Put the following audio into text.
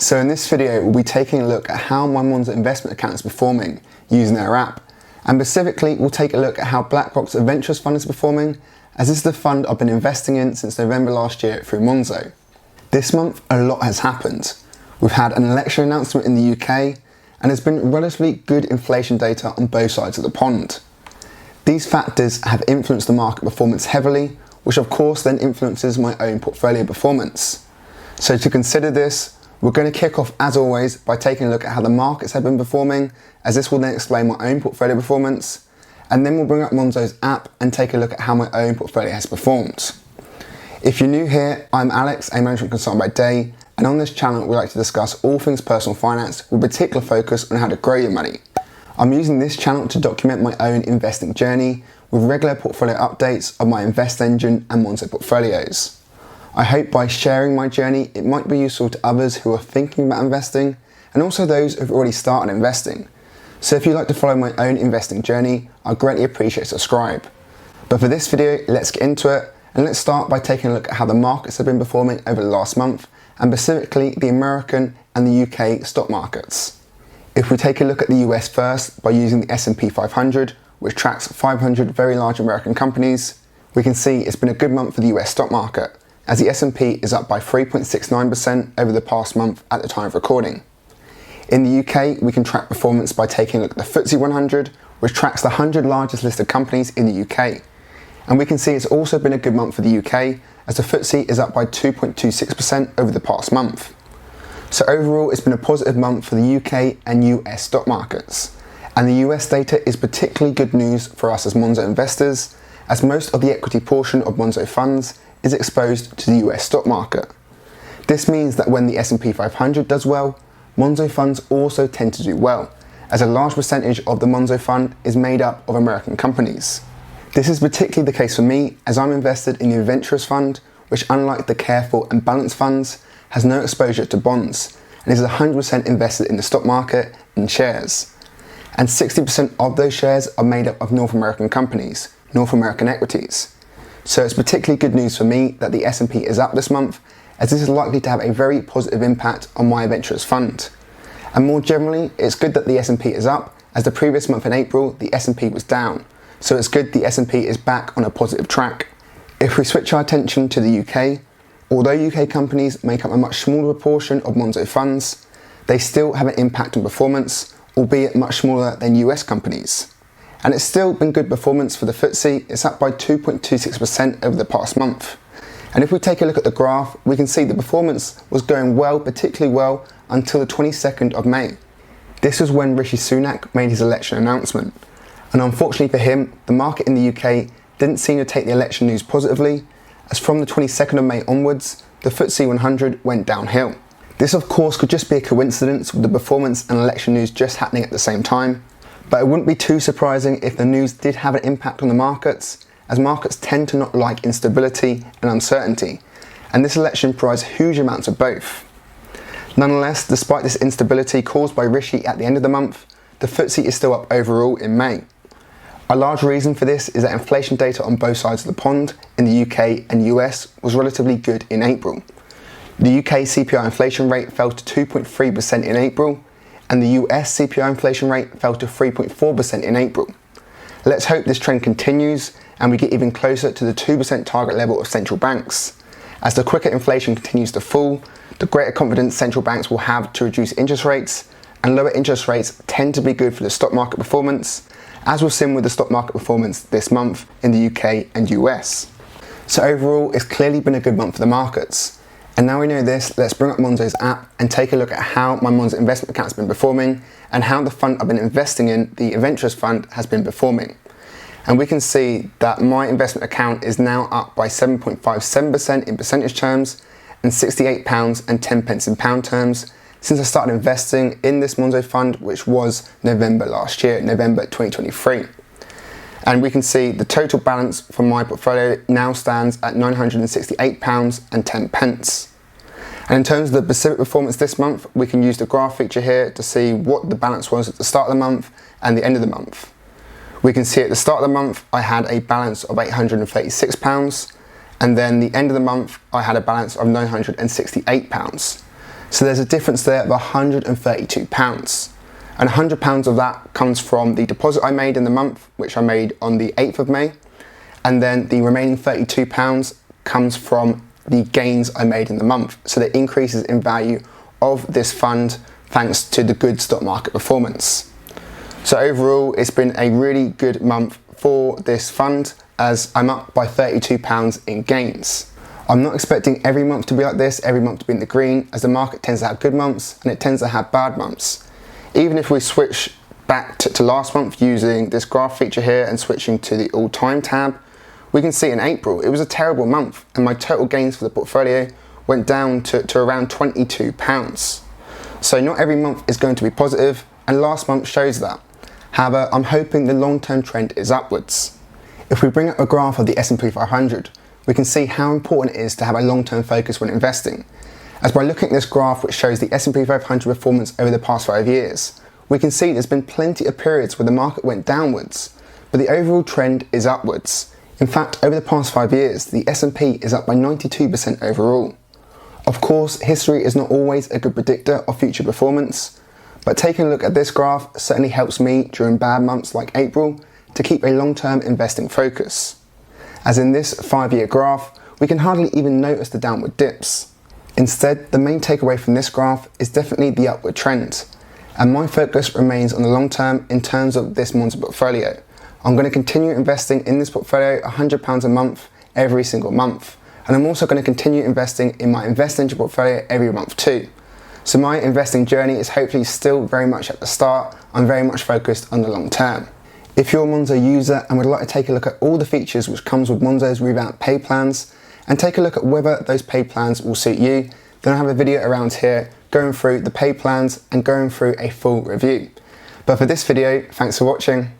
So in this video, we'll be taking a look at how my Monzo investment account is performing using their app. And specifically, we'll take a look at how BlackRock's Adventurous Fund is performing, as this is the fund I've been investing in since November last year through Monzo. This month, a lot has happened. We've had an election announcement in the UK, and there's been relatively good inflation data on both sides of the pond. These factors have influenced the market performance heavily, which of course then influences my own portfolio performance. So to consider this, we're going to kick off as always by taking a look at how the markets have been performing, as this will then explain my own portfolio performance, and then we'll bring up Monzo's app and take a look at how my own portfolio has performed. If you're new here, I'm Alex, a management consultant by day, and on this channel we like to discuss all things personal finance with particular focus on how to grow your money. I'm using this channel to document my own investing journey with regular portfolio updates of my Invest Engine and Monzo portfolios. I hope by sharing my journey it might be useful to others who are thinking about investing and also those who have already started investing. So if you'd like to follow my own investing journey, I'd greatly appreciate a subscribe. But for this video, let's get into it, and let's start by taking a look at how the markets have been performing over the last month, and specifically the American and the UK stock markets. If we take a look at the US first by using the S&P 500, which tracks 500 very large American companies, we can see it's been a good month for the US stock market, as the S&P is up by 3.69% over the past month at the time of recording. In the UK, we can track performance by taking a look at the FTSE 100, which tracks the 100 largest listed companies in the UK. And we can see it's also been a good month for the UK, as the FTSE is up by 2.26% over the past month. So overall, it's been a positive month for the UK and US stock markets. And the US data is particularly good news for us as Monzo investors, as most of the equity portion of Monzo funds is exposed to the US stock market. This means that when the S&P 500 does well, Monzo funds also tend to do well, as a large percentage of the Monzo fund is made up of American companies. This is particularly the case for me, as I'm invested in the Adventurous Fund, which unlike the Careful and Balanced funds, has no exposure to bonds, and is 100% invested in the stock market in shares. And 60% of those shares are made up of North American companies, North American equities. So it's particularly good news for me that the S&P is up this month, as this is likely to have a very positive impact on my Adventurous Fund. And more generally, it's good that the S&P is up, as the previous month in April, the S&P was down. So it's good the S&P is back on a positive track. If we switch our attention to the UK, although UK companies make up a much smaller proportion of Monzo funds, they still have an impact on performance, albeit much smaller than US companies. And it's still been good performance for the FTSE. It's up by 2.26% over the past month. And if we take a look at the graph, we can see the performance was going well, particularly well, until the 22nd of May. This was when Rishi Sunak made his election announcement. And unfortunately for him, the market in the UK didn't seem to take the election news positively, as from the 22nd of May onwards, the FTSE 100 went downhill. This of course could just be a coincidence with the performance and election news just happening at the same time, but it wouldn't be too surprising if the news did have an impact on the markets, as markets tend to not like instability and uncertainty, and this election provides huge amounts of both. Nonetheless, despite this instability caused by Rishi at the end of the month, the FTSE is still up overall in May. A large reason for this is that inflation data on both sides of the pond in the UK and US was relatively good in April. The UK CPI inflation rate fell to 2.3% in April, and the US CPI inflation rate fell to 3.4% in April. Let's hope this trend continues and we get even closer to the 2% target level of central banks. As the quicker inflation continues to fall, the greater confidence central banks will have to reduce interest rates, and lower interest rates tend to be good for the stock market performance, as we've seen with the stock market performance this month in the UK and US. So overall, it's clearly been a good month for the markets. And now we know this, let's bring up Monzo's app and take a look at how my Monzo investment account has been performing and how the fund I've been investing in, the Adventurous Fund, has been performing. And we can see that my investment account is now up by 7.57% in percentage terms and £68.10 in pound terms since I started investing in this Monzo fund, which was November last year, November 2023. And we can see the total balance from my portfolio now stands at £968.10. And in terms of the specific performance this month, we can use the graph feature here to see what the balance was at the start of the month and the end of the month. We can see at the start of the month, I had a balance of £836, and then the end of the month, I had a balance of £968. So there's a difference there of £132. And £100 of that comes from the deposit I made in the month, which I made on the 8th of May. And then the remaining £32 comes from the gains I made in the month. So the increases in value of this fund thanks to the good stock market performance. So overall, it's been a really good month for this fund as I'm up by £32 in gains. I'm not expecting every month to be like this, every month to be in the green, as the market tends to have good months and it tends to have bad months. Even if we switch back to last month using this graph feature here and switching to the all-time tab, we can see in April it was a terrible month and my total gains for the portfolio went down to around £22. So not every month is going to be positive, and last month shows that. However, I'm hoping the long-term trend is upwards. If we bring up a graph of the S&P 500, we can see how important it is to have a long-term focus when investing. As by looking at this graph which shows the S&P 500 performance over the past 5 years, we can see there's been plenty of periods where the market went downwards, but the overall trend is upwards. In fact, over the past 5 years, the S&P is up by 92% overall. Of course, history is not always a good predictor of future performance, but taking a look at this graph certainly helps me during bad months like April to keep a long-term investing focus. As in this 5-year graph, we can hardly even notice the downward dips. Instead, the main takeaway from this graph is definitely the upward trend, and my focus remains on the long term in terms of this Monzo portfolio. I'm going to continue investing in this portfolio £100 a month every single month, and I'm also going to continue investing in my Invest Ninja portfolio every month too. So my investing journey is hopefully still very much at the start. I'm very much focused on the long term. If you're a Monzo user and would like to take a look at all the features which comes with Monzo's revamped pay plans, and take a look at whether those pay plans will suit you, then I have a video around here going through the pay plans and going through a full review. But for this video, thanks for watching.